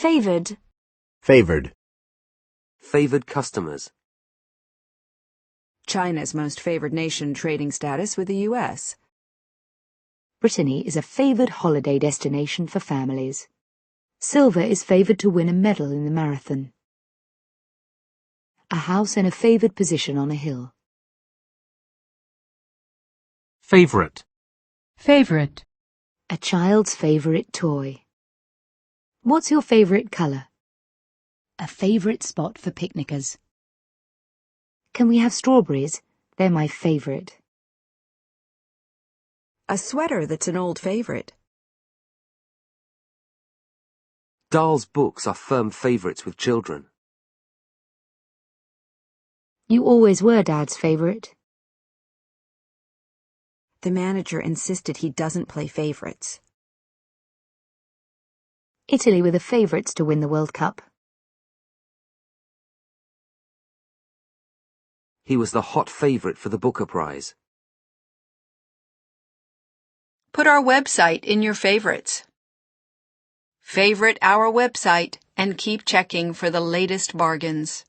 Favored. Favored. Favored customers. China's most favored nation trading status with the US. Brittany is a favored holiday destination for families. Silver is favored to win a medal in the marathon. A house in a favored position on a hill. Favorite. Favorite. A child's favorite toy. What's your favorite color? A favorite spot for picnickers. Can we have strawberries? They're my favorite. A sweater that's an old favorite. Dahl's books are firm favorites with children. You always were Dad's favorite. The manager insisted he doesn't play favorites. Italy were the favorites to win the World Cup. He was the hot favorite for the Booker Prize. Put our website in your favorites. Favorite our website and keep checking for the latest bargains.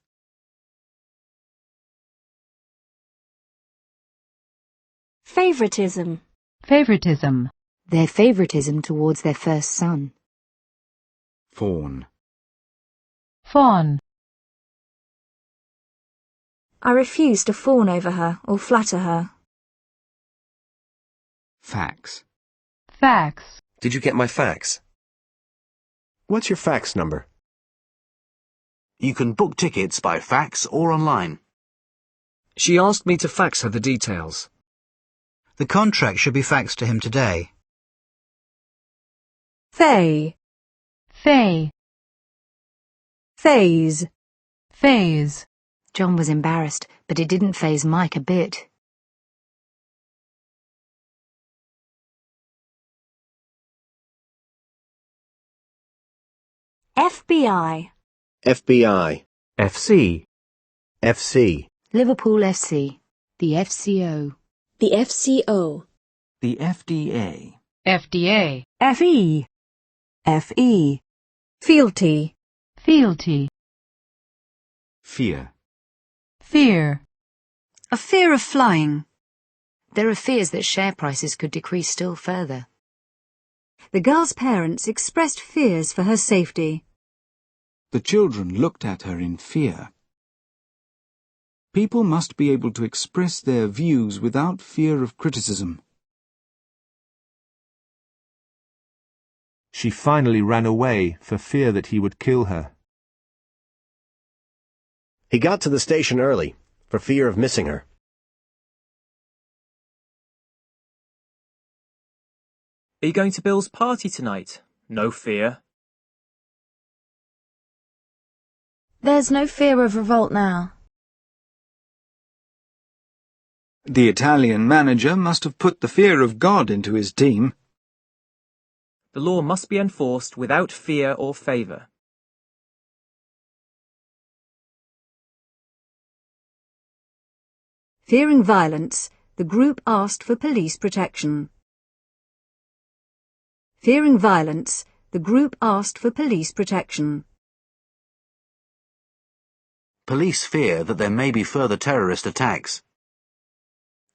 Favoritism. Favoritism. Their favoritism towards their first son. Fawn. Fawn. I refuse to fawn over her or flatter her. Fax. Fax. Did you get my fax? What's your fax number? You can book tickets by fax or online. She asked me to fax her the details. The contract should be faxed to him today. Fay. Fay. Phase. Phase. John was embarrassed, but it didn't faze Mike a bit. FBI. FBI. FC. FC. Liverpool FC. The FCO. The FCO. The FDA. FDA. FE. FE. Fealty. Fealty. Fear. Fear. A fear of flying. There are fears that share prices could decrease still further. The girl's parents expressed fears for her safety. The children looked at her in fear. People must be able to express their views without fear of criticism. She finally ran away for fear that he would kill her. He got to the station early, for fear of missing her. Are you going to Bill's party tonight? No fear. There's no fear of revolt now. The Italian manager must have put the fear of God into his team. The law must be enforced without fear or favour. Fearing violence, the group asked for police protection. Fearing violence, the group asked for police protection. Police fear that there may be further terrorist attacks.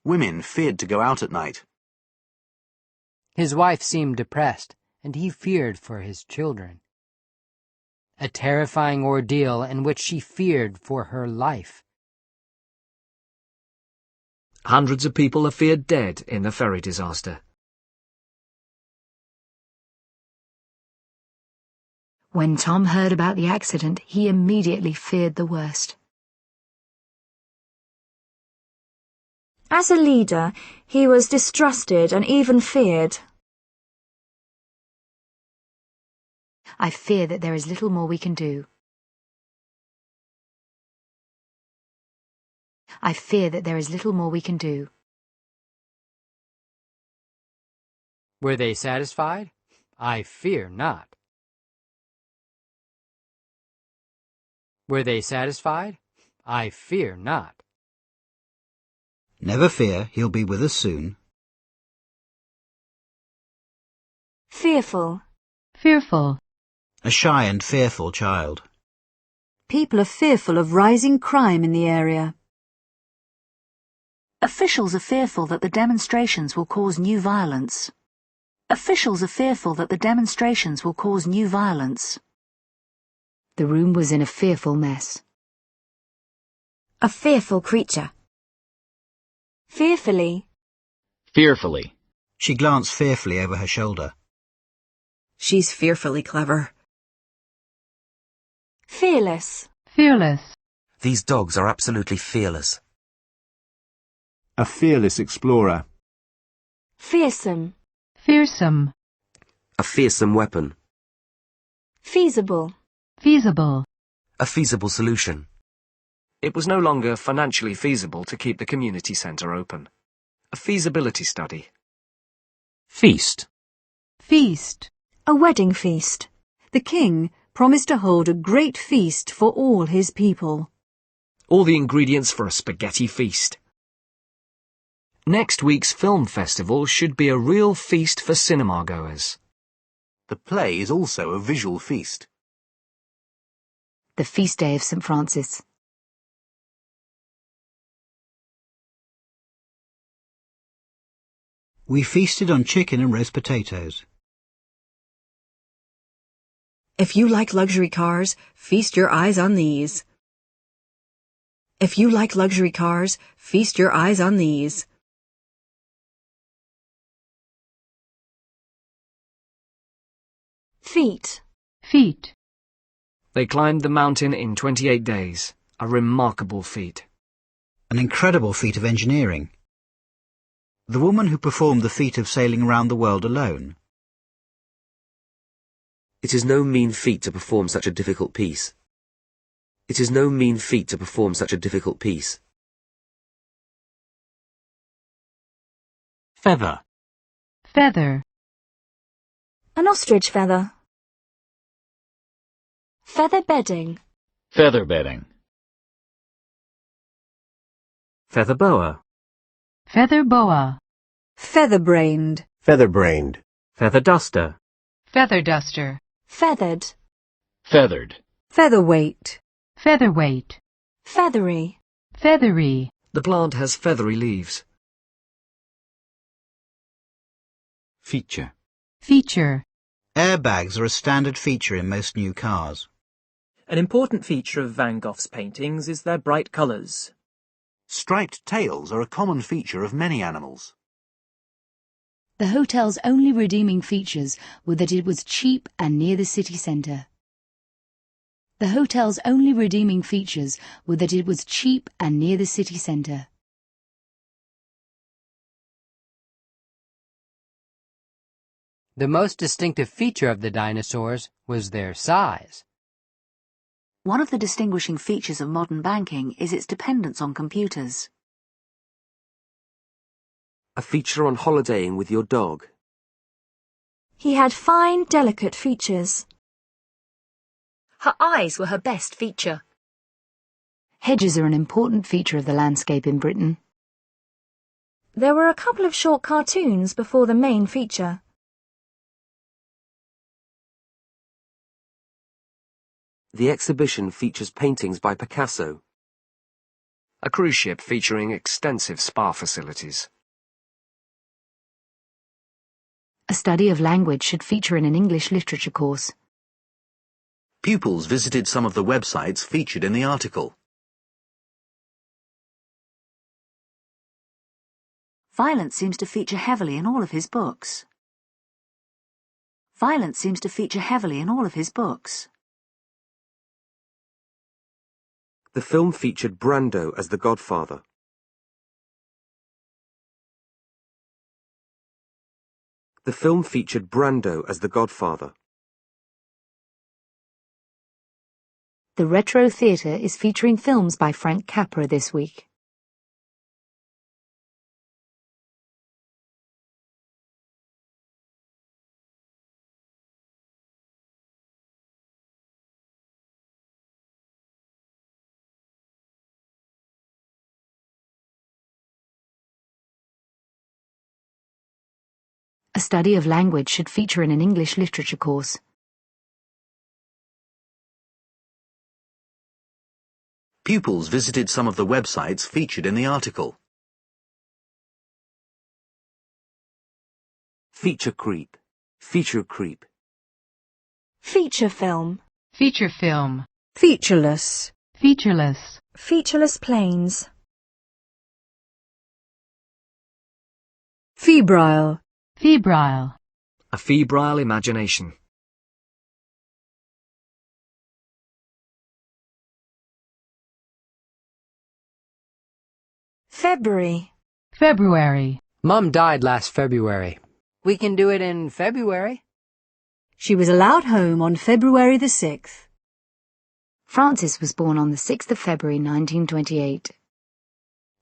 Women feared to go out at night. His wife seemed depressed, and he feared for his children. A terrifying ordeal in which she feared for her life. Hundreds of people are feared dead in the ferry disaster. When Tom heard about the accident, he immediately feared the worst. As a leader, he was distrusted and even feared. I fear that there is little more we can do. I fear that there is little more we can do. Were they satisfied? I fear not. Were they satisfied? I fear not. Never fear, he'll be with us soon. Fearful. Fearful. A shy and fearful child. People are fearful of rising crime in the area. Officials are fearful that the demonstrations will cause new violence. Officials are fearful that the demonstrations will cause new violence. The room was in a fearful mess. A fearful creature. Fearfully. Fearfully. She glanced fearfully over her shoulder. She's fearfully clever. Fearless. Fearless. These dogs are absolutely fearless. A fearless explorer. Fearsome. Fearsome. A fearsome weapon. Feasible. Feasible. A feasible solution. It was no longer financially feasible to keep the community centre open. A feasibility study. Feast. Feast. A wedding feast. The king promised to hold a great feast for all his people. All the ingredients for a spaghetti feast. Next week's film festival should be a real feast for cinema goers. The play is also a visual feast. The feast day of St. Francis. We feasted on chicken and roast potatoes. If you like luxury cars, feast your eyes on these. If you like luxury cars, feast your eyes on these. Feat. Feat. They climbed the mountain in 28 days. A remarkable feat. An incredible feat of engineering. The woman who performed the feat of sailing around the world alone. It is no mean feat to perform such a difficult piece. It is no mean feat to perform such a difficult piece. Feather. Feather. An ostrich feather. Feather bedding. Feather bedding. Feather boa. Feather boa. Feather-brained. Feather-brained. Feather duster. Feather duster. Feathered. Feathered. Featherweight. Featherweight. Feathery. Feathery. The plant has feathery leaves. Feature. Feature. Airbags are a standard feature in most new cars. An important feature of Van Gogh's paintings is their bright colours. Striped tails are a common feature of many animals. The hotel's only redeeming features were that it was cheap and near the city centre. The hotel's only redeeming features were that it was cheap and near the city centre. The most distinctive feature of the dinosaurs was their size. One of the distinguishing features of modern banking is its dependence on computers. A feature on holidaying with your dog. He had fine, delicate features. Her eyes were her best feature. Hedges are an important feature of the landscape in Britain. There were a couple of short cartoons before the main feature. The exhibition features paintings by Picasso. A cruise ship featuring extensive spa facilities. A study of language should feature in an English literature course. Pupils visited some of the websites featured in the article. Violence seems to feature heavily in all of his books. Violence seems to feature heavily in all of his books. The film featured Brando as the Godfather. The film featured Brando as the Godfather. The Retro Theatre is featuring films by Frank Capra this week. A study of language should feature in an English literature course. Pupils visited some of the websites featured in the article. Feature creep. Feature creep. Feature film. Feature film. Featureless. Featureless. Featureless planes. Febrile. Febrile. A febrile imagination. February. February. Mum died last February. We can do it in February. She was allowed home on February the 6th. Francis was born on the 6th of February 1928.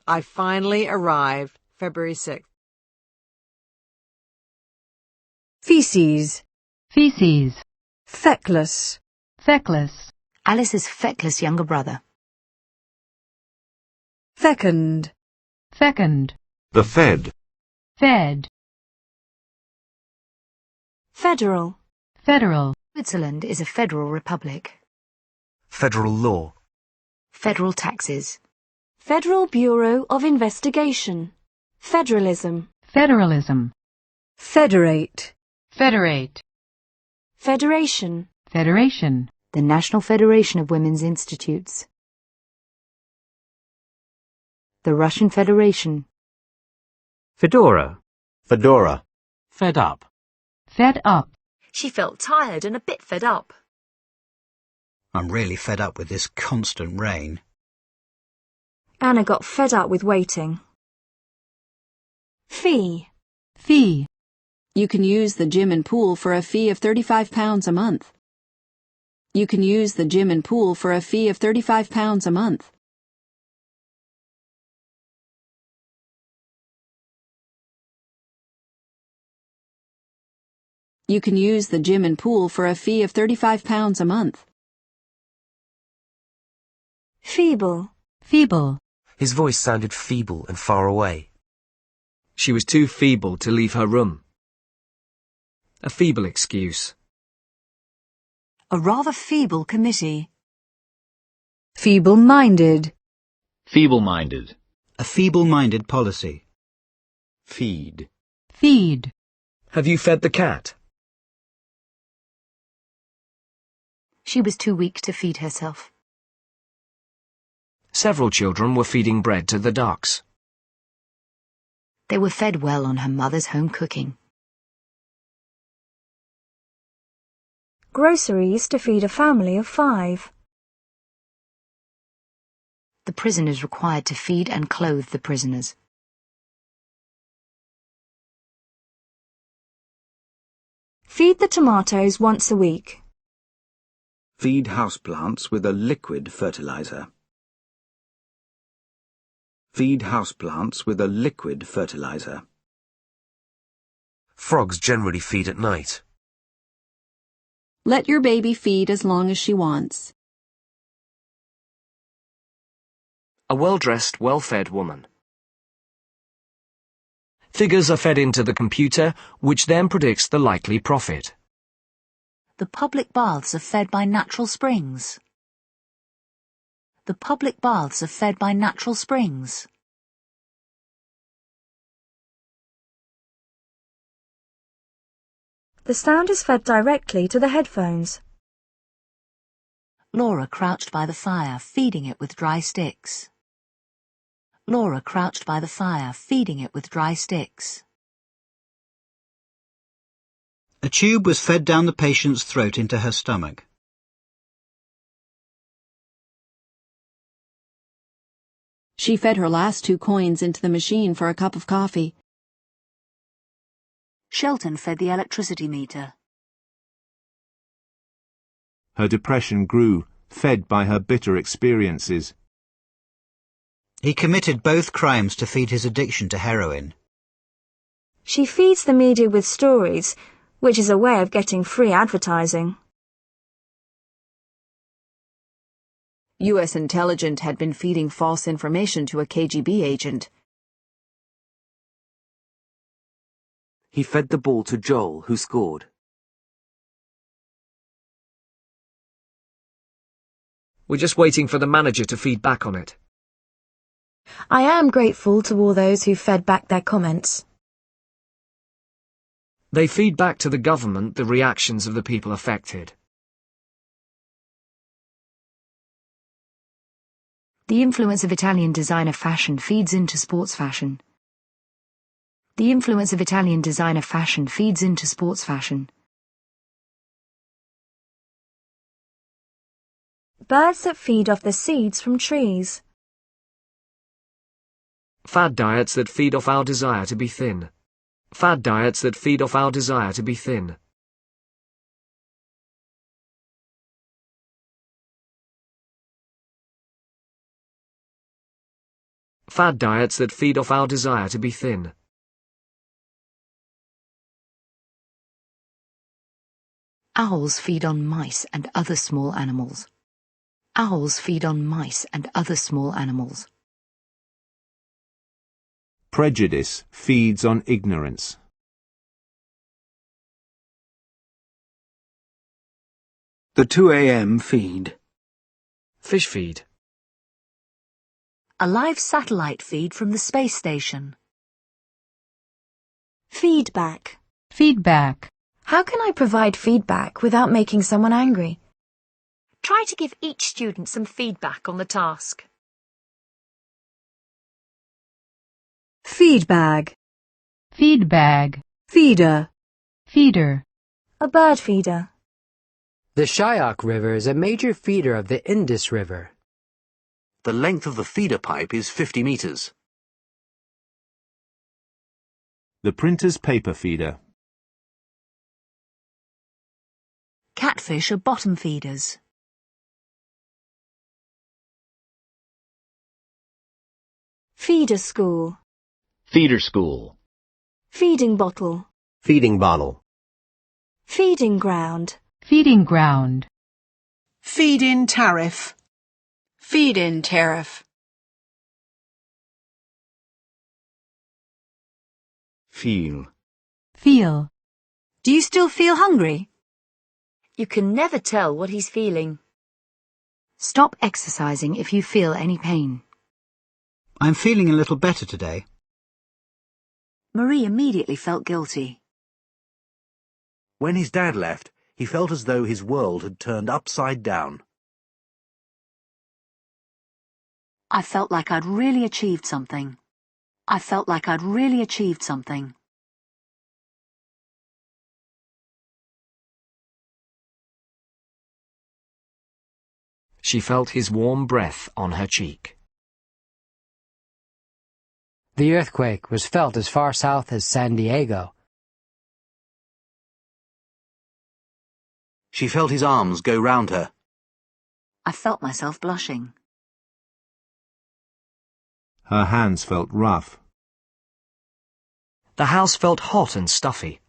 I finally arrived February 6th. Feces. Feces. Feckless. Feckless. Alice's feckless younger brother. Fecund. Fecund. The Fed. Fed. Federal. Federal. Switzerland is a federal republic. Federal law. Federal taxes. Federal Bureau of Investigation. Federalism. Federalism. Federate. Federate. Federation. Federation. The National Federation of Women's Institutes. The Russian Federation. Fedora. Fedora. Fed up. Fed up. She felt tired and a bit fed up. I'm really fed up with this constant rain. Anna got fed up with waiting. Fee. Fee. You can use the gym and pool for a fee of £35 a month. You can use the gym and pool for a fee of £35 a month. You can use the gym and pool for a fee of £35 a month. Feeble. Feeble. His voice sounded feeble and far away. She was too feeble to leave her room. A feeble excuse. A rather feeble committee. Feeble-minded. Feeble-minded. A feeble-minded policy. Feed. Feed. Have you fed the cat? She was too weak to feed herself. Several children were feeding bread to the ducks. They were fed well on her mother's home cooking. Groceries to feed a family of 5. The prisoners required to feed and clothe the prisoners. Feed the tomatoes once a week. Feed houseplants with a liquid fertilizer. Feed houseplants with a liquid fertilizer. Frogs generally feed at night. Let your baby feed as long as she wants. A well-dressed, well-fed woman. Figures are fed into the computer, which then predicts the likely profit. The public baths are fed by natural springs. The public baths are fed by natural springs. The sound is fed directly to the headphones. Laura crouched by the fire, feeding it with dry sticks. Laura crouched by the fire, feeding it with dry sticks. A tube was fed down the patient's throat into her stomach. She fed her last 2 coins into the machine for a cup of coffee. Shelton fed the electricity meter. Her depression grew, fed by her bitter experiences. He committed both crimes to feed his addiction to heroin. She feeds the media with stories, which is a way of getting free advertising. U.S. intelligence had been feeding false information to a KGB agent. He fed the ball to Joel, who scored. We're just waiting for the manager to feed back on it. I am grateful to all those who fed back their comments. They feed back to the government the reactions of the people affected. The influence of Italian designer fashion feeds into sports fashion. The influence of Italian designer fashion feeds into sports fashion. Birds that feed off the seeds from trees. Fad diets that feed off our desire to be thin. Fad diets that feed off our desire to be thin. Fad diets that feed off our desire to be thin. Owls feed on mice and other small animals. Owls feed on mice and other small animals. Prejudice feeds on ignorance. The 2 a.m. feed. Fish feed. A live satellite feed from the space station. Feedback. Feedback. How can I provide feedback without making someone angry? Try to give each student some feedback on the task. Feedbag. Feedbag. Feeder. Feeder. A bird feeder. The Shyok River is a major feeder of the Indus River. The length of the feeder pipe is 50 meters. The printer's paper feeder. Catfish are bottom feeders. Feeder school. Feeder school. Feeding bottle. Feeding bottle. Feeding ground. Feeding ground. Feed-in tariff. Feed-in tariff. Feel. Feel. Do you still feel hungry? You can never tell what he's feeling. Stop exercising if you feel any pain. I'm feeling a little better today. Marie immediately felt guilty. When his dad left, he felt as though his world had turned upside down. I felt like I'd really achieved something. I felt like I'd really achieved something. She felt his warm breath on her cheek. The earthquake was felt as far south as San Diego. She felt his arms go round her. I felt myself blushing. Her hands felt rough. The house felt hot and stuffy.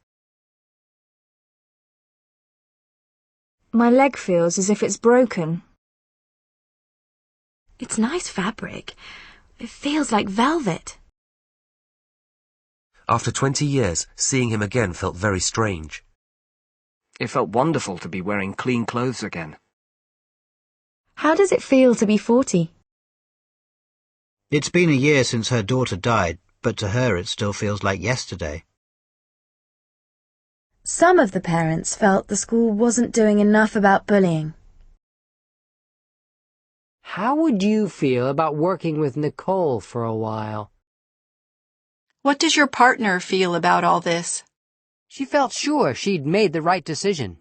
My leg feels as if it's broken. It's nice fabric. It feels like velvet. After 20 years, seeing him again felt very strange. It felt wonderful to be wearing clean clothes again. How does it feel to be 40? It's been a year since her daughter died, but to her it still feels like yesterday. Some of the parents felt the school wasn't doing enough about bullying. How would you feel about working with Nicole for a while? What does your partner feel about all this? She felt sure she'd made the right decision.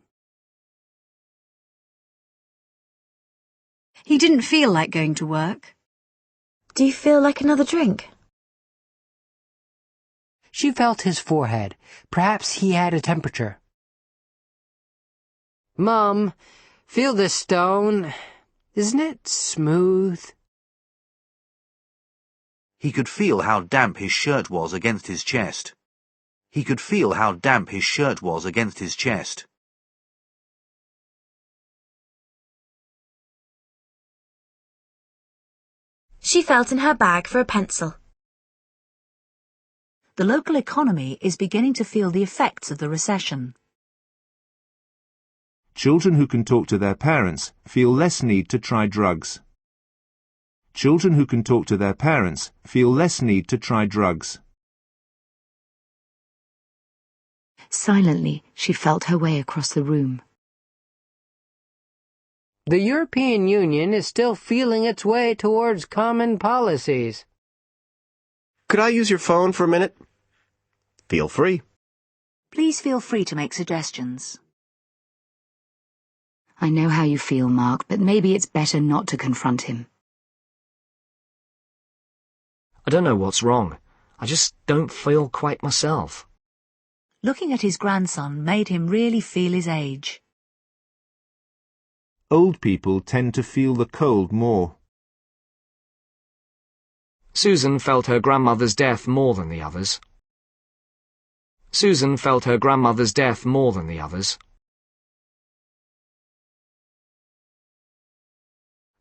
He didn't feel like going to work. Do you feel like another drink? She felt his forehead. Perhaps he had a temperature. Mum, feel this stone. Isn't it smooth? He could feel how damp his shirt was against his chest. He could feel how damp his shirt was against his chest. She felt in her bag for a pencil. The local economy is beginning to feel the effects of the recession. Children who can talk to their parents feel less need to try drugs. Children who can talk to their parents feel less need to try drugs. Silently, she felt her way across the room. The European Union is still feeling its way towards common policies. Could I use your phone for a minute? Feel free. Please feel free to make suggestions. I know how you feel, Mark, but maybe it's better not to confront him. I don't know what's wrong. I just don't feel quite myself. Looking at his grandson made him really feel his age. Old people tend to feel the cold more. Susan felt her grandmother's death more than the others. Susan felt her grandmother's death more than the others.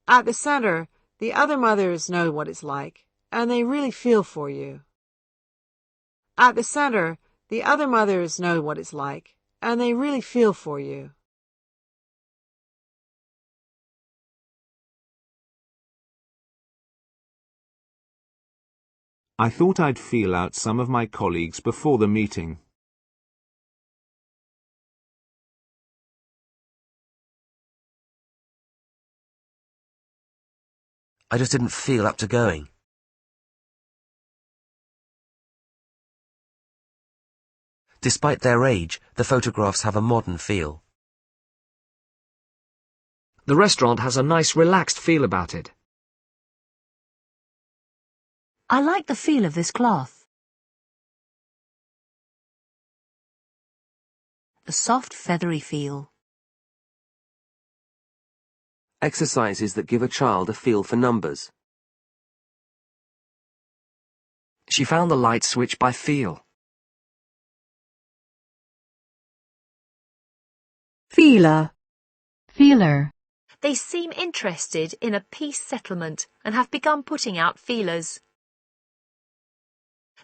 At the center, the other mothers know what it's like, and they really feel for you. At the center, the other mothers know what it's like, and they really feel for you. I thought I'd feel out some of my colleagues before the meeting. I just didn't feel up to going. Despite their age, the photographs have a modern feel. The restaurant has a nice relaxed feel about it. I like the feel of this cloth. The soft, feathery feel. Exercises that give a child a feel for numbers. She found the light switch by feel. Feeler. Feeler. They seem interested in a peace settlement and have begun putting out feelers.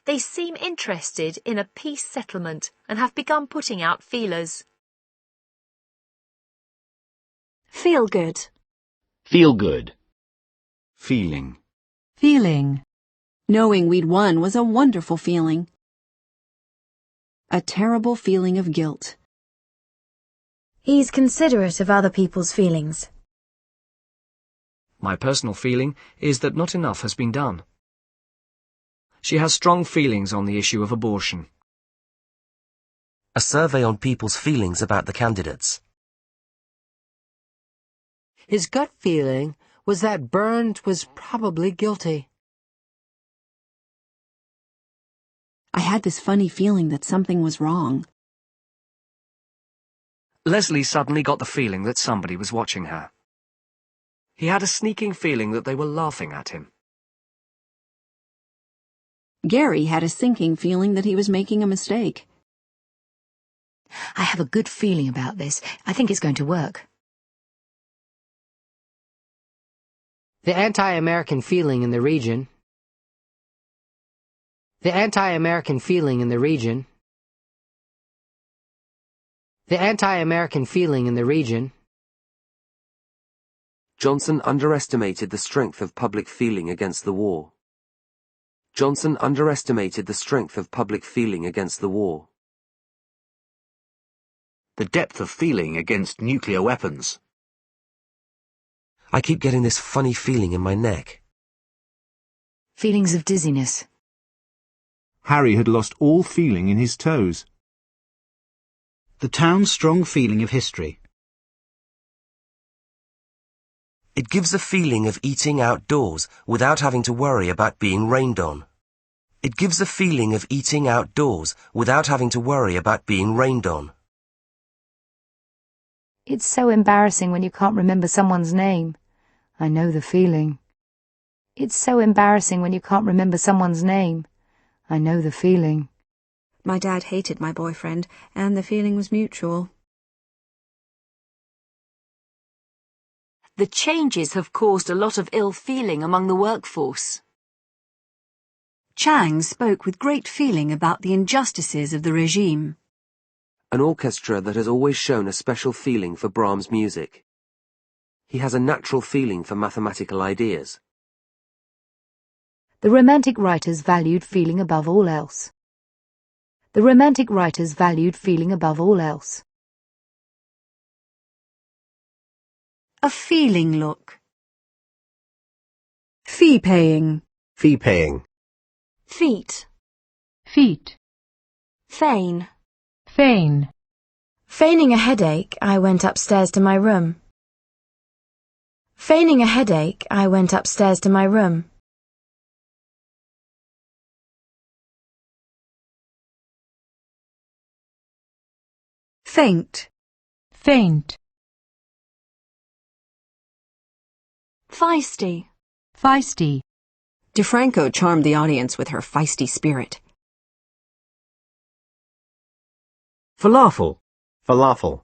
They seem interested in a peace settlement and have begun putting out feelers. Feel good. Feel good. Feeling. Feeling. Knowing we'd won was a wonderful feeling. A terrible feeling of guilt. He's considerate of other people's feelings. My personal feeling is that not enough has been done. She has strong feelings on the issue of abortion. A survey on people's feelings about the candidates. His gut feeling was that Burns was probably guilty. I had this funny feeling that something was wrong. Leslie suddenly got the feeling that somebody was watching her. He had a sneaking feeling that they were laughing at him. Gary had a sinking feeling that he was making a mistake. I have a good feeling about this. I think it's going to work. The anti-American feeling in the region. The anti-American feeling in the region. The anti-American feeling in the region. Johnson underestimated the strength of public feeling against the war. Johnson underestimated the strength of public feeling against the war. The depth of feeling against nuclear weapons. I keep getting this funny feeling in my neck. Feelings of dizziness. Harry had lost all feeling in his toes. The town's strong feeling of history. It gives a feeling of eating outdoors without having to worry about being rained on. It gives a feeling of eating outdoors without having to worry about being rained on. It's so embarrassing when you can't remember someone's name. I know the feeling. It's so embarrassing when you can't remember someone's name. I know the feeling. My dad hated my boyfriend, and the feeling was mutual. The changes have caused a lot of ill feeling among the workforce. Chang spoke with great feeling about the injustices of the regime. An orchestra that has always shown a special feeling for Brahms' music. He has a natural feeling for mathematical ideas. The Romantic writers valued feeling above all else. The Romantic writers valued feeling above all else. A feeling look. Fee-paying. Fee-paying. Feet. Feet. Feign. Feign. Feigning a headache, I went upstairs to my room. Feigning a headache, I went upstairs to my room. Faint. Faint. Feisty. Feisty. DeFranco charmed the audience with her feisty spirit. Falafel. Falafel.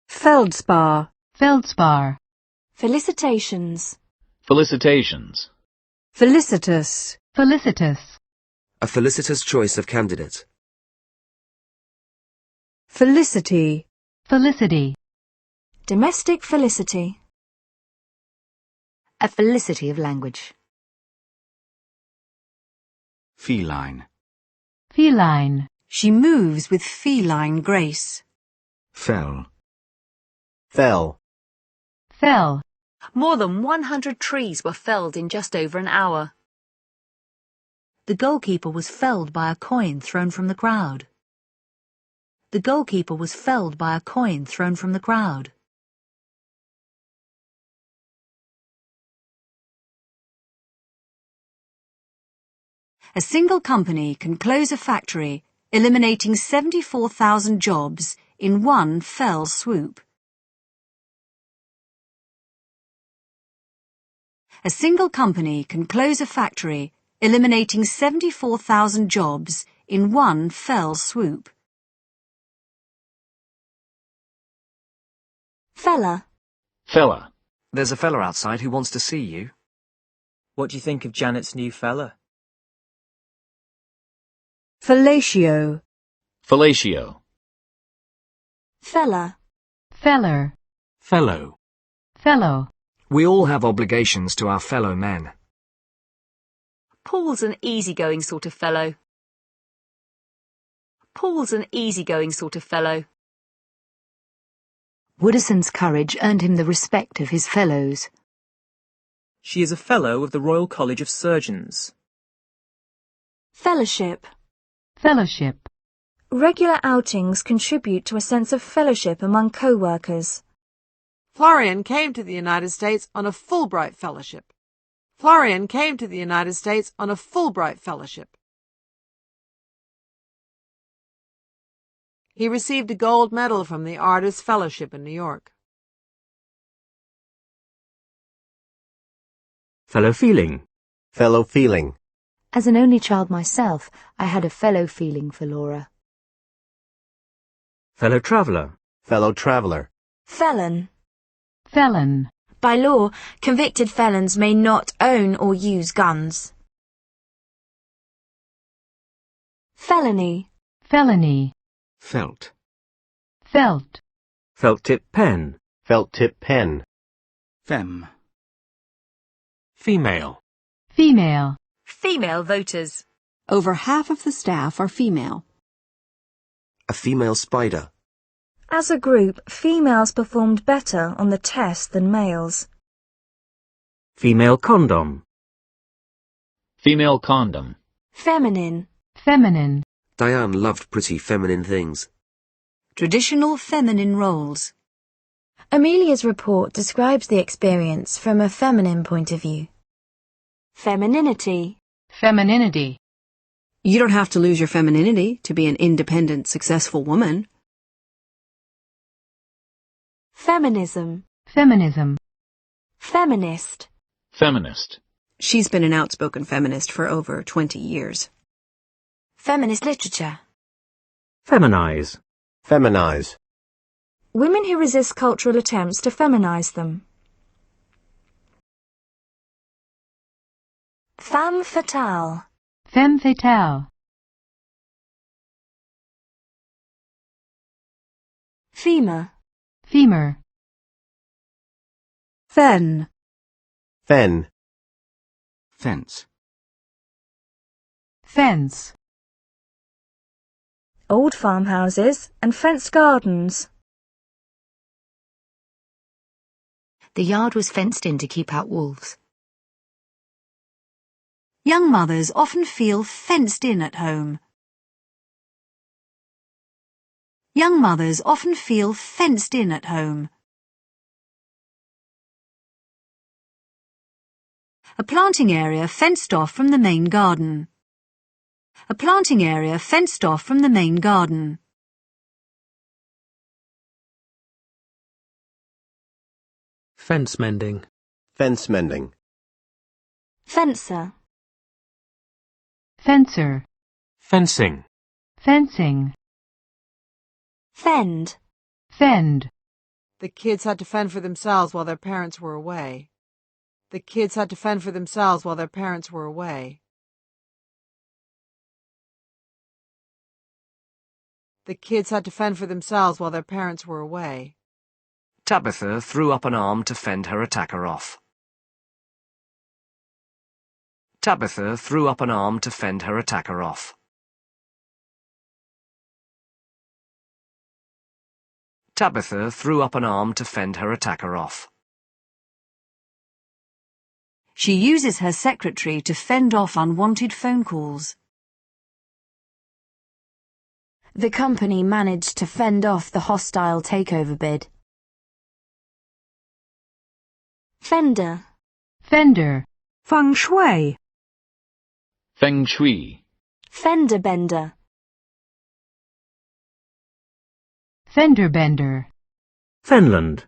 Feldspar. Feldspar. Felicitations. Felicitations. Felicitous. Felicitous. A felicitous choice of candidate. Felicity. Felicity. Domestic felicity. A felicity of language. Feline. Feline. She moves with feline grace. Fell. Fell. Fell. More than 100 trees were felled in just over an hour. The goalkeeper was felled by a coin thrown from the crowd. The goalkeeper was felled by a coin thrown from the crowd. A single company can close a factory, eliminating 74,000 jobs in one fell swoop. A single company can close a factory, eliminating 74,000 jobs in one fell swoop. Fella. Fella. There's a fella outside who wants to see you. What do you think of Janet's new fella? Fellatio. Fellatio. Fella. Feller. Fellow. Fellow. We all have obligations to our fellow men. Paul's an easygoing sort of fellow. Paul's an easygoing sort of fellow. Wooderson's courage earned him the respect of his fellows. She is a fellow of the Royal College of Surgeons. Fellowship. Fellowship. Regular outings contribute to a sense of fellowship among co-workers. Florian came to the United States on a Fulbright Fellowship. Florian came to the United States on a Fulbright Fellowship. He received a gold medal from the Artists' Fellowship in New York. Fellow feeling. Fellow feeling. As an only child myself, I had a fellow feeling for Laura. Fellow traveller. Fellow traveller. Felon. Felon. By law, convicted felons may not own or use guns. Felony. Felony. Felt. Felt. Felt tip pen. Felt tip pen. Femme. Female. Female. Female voters. Over half of the staff are female. A female spider. As a group, females performed better on the test than males. Female condom. Female condom. Feminine. Feminine. Diane loved pretty feminine things. Traditional feminine roles. Amelia's report describes the experience from a feminine point of view. Femininity. Femininity. You don't have to lose your femininity to be an independent, successful woman. Feminism. Feminism. Feminist. Feminist. She's been an outspoken feminist for over 20 years. Feminist literature. Feminize. Feminize. Women who resist cultural attempts to feminize them. Femme fatale. Femme fatale. Femur. Femur. Fen. Fen. Fence. Fence. Old farmhouses and fenced gardens. The yard was fenced in to keep out wolves. Young mothers often feel fenced in at home. Young mothers often feel fenced in at home. A planting area fenced off from the main garden. A planting area fenced off from the main garden. Fence mending. Fence mending. Fencer. Fencer. Fencing. Fencing. Fend. Fend. The kids had to fend for themselves while their parents were away. The kids had to fend for themselves while their parents were away. The kids had to fend for themselves while their parents were away. Tabitha threw up an arm to fend her attacker off. Tabitha threw up an arm to fend her attacker off. Tabitha threw up an arm to fend her attacker off. She uses her secretary to fend off unwanted phone calls. The company managed to fend off the hostile takeover bid. Fender. Fender. Feng shui. Feng shui. Fender bender. Fender bender. Fenland.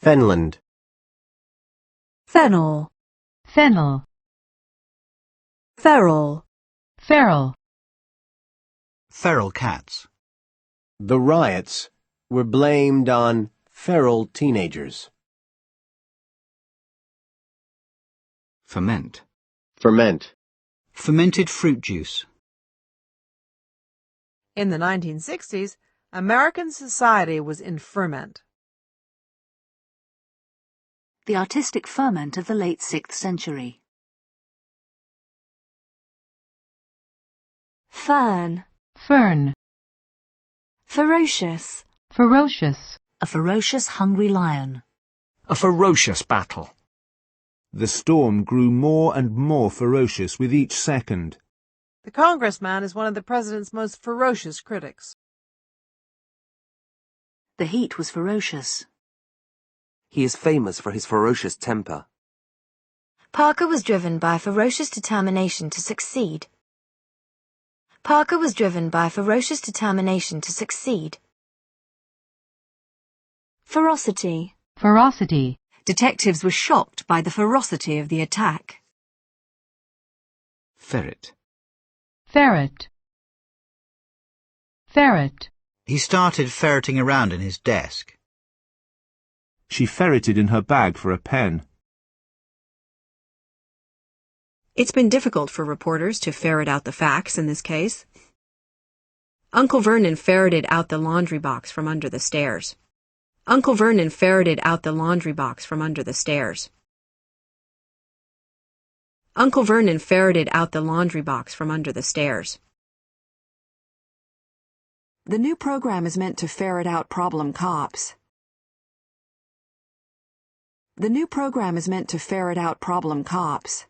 Fenland. Fennel. Fennel. Feral. Feral. Feral cats. The riots were blamed on feral teenagers. Ferment. Ferment. Fermented fruit juice. In the 1960s, American society was in ferment. The artistic ferment of the late 6th century. Fern. Fern. Ferocious. Ferocious. A ferocious, hungry lion. A ferocious battle. The storm grew more and more ferocious with each second. The congressman is one of the president's most ferocious critics. The heat was ferocious. He is famous for his ferocious temper. Parker was driven by a ferocious determination to succeed. Parker was driven by a ferocious determination to succeed. Ferocity. Ferocity. Detectives were shocked by the ferocity of the attack. Ferret. Ferret. Ferret. He started ferreting around in his desk. She ferreted in her bag for a pen. It's been difficult for reporters to ferret out the facts in this case. Uncle Vernon ferreted out the laundry box from under the stairs. Uncle Vernon ferreted out the laundry box from under the stairs. Uncle Vernon ferreted out the laundry box from under the stairs. The new program is meant to ferret out problem cops. The new program is meant to ferret out problem cops.